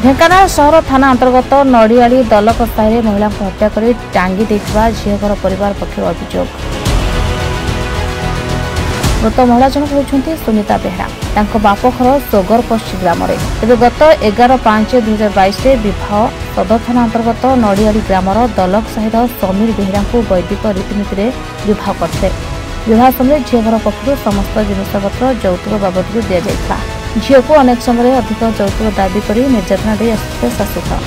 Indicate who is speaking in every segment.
Speaker 1: ढेंकानाल सहर थाना अंतर्गत नड़ियाली दलक साहि महिला हत्या कर टांगी देथिबा झीघर परिवार पक्षर अभियोग। मृत महिला जनक होती सुनीता बेहरा। तांको बाप घर सोगरपश्ची ग्राम तेज गत 11/5/2022 विवाह सदर थाना अंतर्गत नड़ियाली ग्रामर दलक साहिर समीर बेहरा को वैदिक रीतिनीति विवाह करते। विवाह समय झीघर पक्षर समस्त जिनपत्र यौतुक बाबद दि जाइछा। झील को अनेक समय अधिक यौतुक दाबी कर निर्यातना दे आसुते शाशुघर।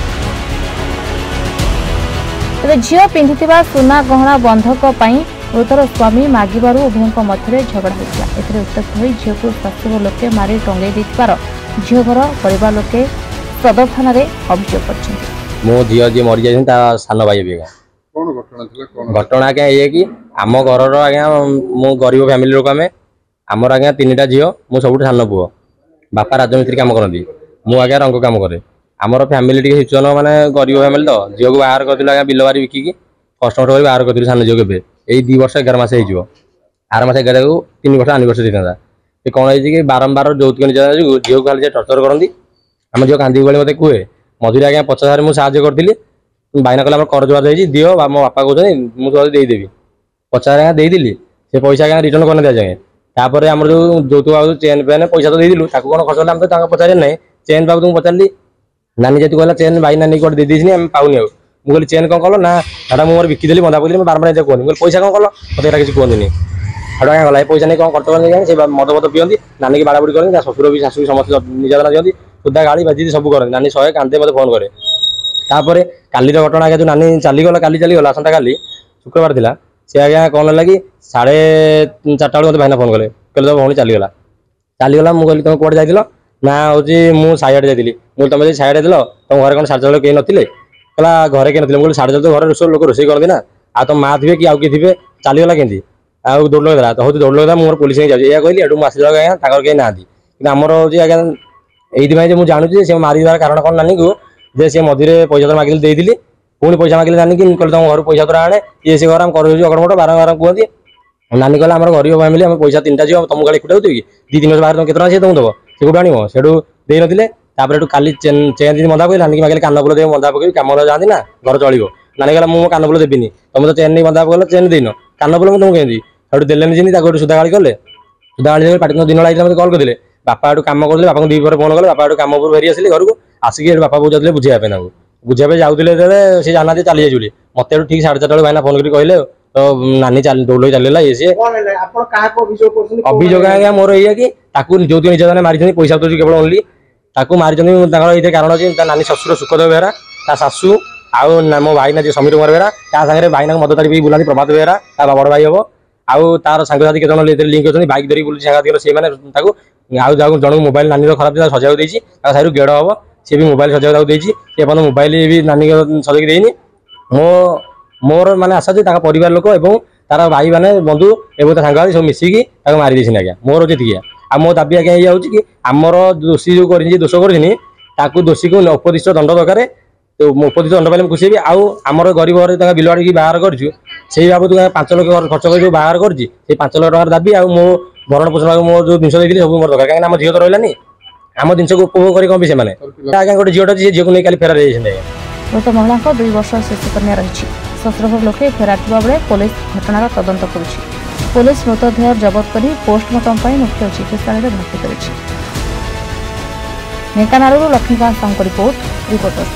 Speaker 1: तेज झील पिंधिथिबा सुना गहना बंधक पाई मृतर स्वामी मागिबारु उभयों मध्य झगड़ा होता। एथिरे उत्तप्त होई झील को शाशुघर लोके मारी टंगई देथिबार झीघर परिवार लोके सदर थाना रे अभियोग करछन्ति।
Speaker 2: मो झील जे मरि जायछन ता सान भाई बेगा
Speaker 3: कोन घटना थिला कोन
Speaker 2: घटना के ये कि आम घर रो आज्ञा मो गरीब फैमिली लोक आमे हमर आज्ञा तीनटा झील मो सबुठ सान पुओ बापा राजमिस्त्री काम करती मु आज्ञा रंग काम करे आमर फैमिली टी सिचुएसन माने गरीब फैमिली तो झील को बाहर कर आज्ञा बिल बारी बिकिकी कस्टमर कर बाहर कर सान झील के यही 2 वर्ष 11 मास हो आर मास 11 को 3 वर्ष एनिवर्सरी था ये कौन है कि बारंबार यौतुक निर्यातना जो झील को खाली टर्चर करती आम झील कांदी गली मत कहे मझे आज्ञा 50,000 मुझे साहय करी भाईना कहला कर जुआर जाइए दियो मो बापा कहते मुझे देदेवी 50,000 आज्ञा देदी से पैसा आज्ञा रिटर्न करना दिया जाए तापर आम जो यौतुक बाबू चेन पेन पैसा तो देलु कौन खर्च है तो पचारे ना चेन बाबू तुमको पचारि नानी जी कहला चेन भाई नानी कौन दे आम पाऊनी आउ मुझे चेन कौन कल ना दादा मुझे बिकिदेली बंधा पकड़ी बारंबार कहनी मुझे पैसा कौन कल मतलब यहाँ किसी कहनी हाड़ आगे गला पैसा नहीं कौन खर्च कर मद मद पिंदी नानी की बाड़ा बुड़ी करती शशुर भी शाशु भी समस्त निर्यातना दिखती सुधा गाड़ी बाजी सब करती नानी शहे कांदे मत फोन करे तापर काली घटना आगे जो नानी चलीगला काली चलीगला आसंता काली शुक्रवार था सी आज्ञा कौन है कि 4:30 मत भाईना फोन कले कहले तो भौणी चलीगला मुझे तुम कौटे जाइल ना हूँ मुझे साइड जाइली मुझे तुम साइड दिल तुम घर कौन 4:30 कहीं नथिले कहला घरे कहीं नथिले मुझे 4:30 घर लोक रोषे करती ना आ तुम माँ थे कि आउ किए थे चलीगला केमती आउ दौड़ लगेगा तो हूँ दौड़ लगेगा मुझे पुलिस नहीं जाऊँगी यह कहली एटू मुझे आसा आज्ञा कहीं ना कि आमर हूँ आज्ञा यही मुझे जानूँ सी मारिदार कारण कौन नानी को जे सी मझे पैसा तो मागिले देदी पुणी पैसा मागिले नानी कि कहले तुम घर पैसा तो आने ये सी घर आम कर अगड़मट बारंबार कहती नानी कहला आम गरीब फैमिली आम पैसा 3टा झील तुम गाड़ी खुटा कि 2-3 वर्ष बाहर तुम केतना सी तुम दब से कौट आण से दे नी काली चेन दिन बंधा पकड़ नानी मागे कानफुल दे बंधा पकड़ कम जाती ना घर चलो नानी कहला मुझे कानफुल देवी तुम तो चेन नहीं बंधा पकड़ चेन देन कानफुल तुम कहीं से देने जी सुधा गाड़ी कले सुधा गाड़ी पार्टी दिन लाइट मत कल करते बापा एटू कम करते बापा 2 पर फोन कले बापा एटू कम फेरी आसिले घर को आसिक बापा बोझ जाते बुझाई बुझाई जाऊे सी जाना चली जाइए मत ठीक 4:30 भाईना फोन कर कहले तो नानी दौड़ चलला ये सी अभियोग आज्ञा मोर ये कि यौतुक निर्यातना मारी पैसा तो केवल ओनली मारी कारण अच्छी नानी शशुर सुखदेव बेहरा ता शाशु आउ मो भाईना जी समीर कुमार बेहरा सागर भाईना मद तारी बुलाती प्रभात बेहरा ता बड़ भाई हम आउ तार सांगसाथी केत लिंक अच्छी बैक धरी बुलूँ सांगसाथी सी मैंने जन मोबाइल नानी खराब था सजाऊ देती साइड गेड़ हम सी भी मोबाइल सजाऊ देती मोबाइल भी नानी सजेक देनी मोर माने आशा जे परिवार लोक एवं तार भाई माने बंधु एवं सांग सब मिसिकी मारी देसी आज्ञा मोर जी आ मो दाबी आज्ञा ये कि आमर दोषी जो कर दोष कर दोषी को उपदिष्ट दंड दरकार उपदिष्ट दंड पाइले खुशी भी आमर गरीब घर बिल बाड़ी बाहर कर बाबद 5 लाख खर्च कर बाहर कर 5 लाख टकर दाबी आ मो भरण पोषण मो जो जिन देखिए सब मोर दरकार कहीं झील तो रही आम जिन को उपभोग कर कम से आज्ञा गोटे झील अच्छी झील को नहीं काली फेरार
Speaker 1: मृत महिला 2 वर्ष शिशु कन्या रही शशुरघर लोके फेरार बेले पुलिस घटनार तदंत करुछि। पुलिस मृतदेह जबत कर पोस्टमार्टम मुख्य चिकित्सालय भर्ती करिछि। Dhenkanal Laxmikant Sahu report reporters.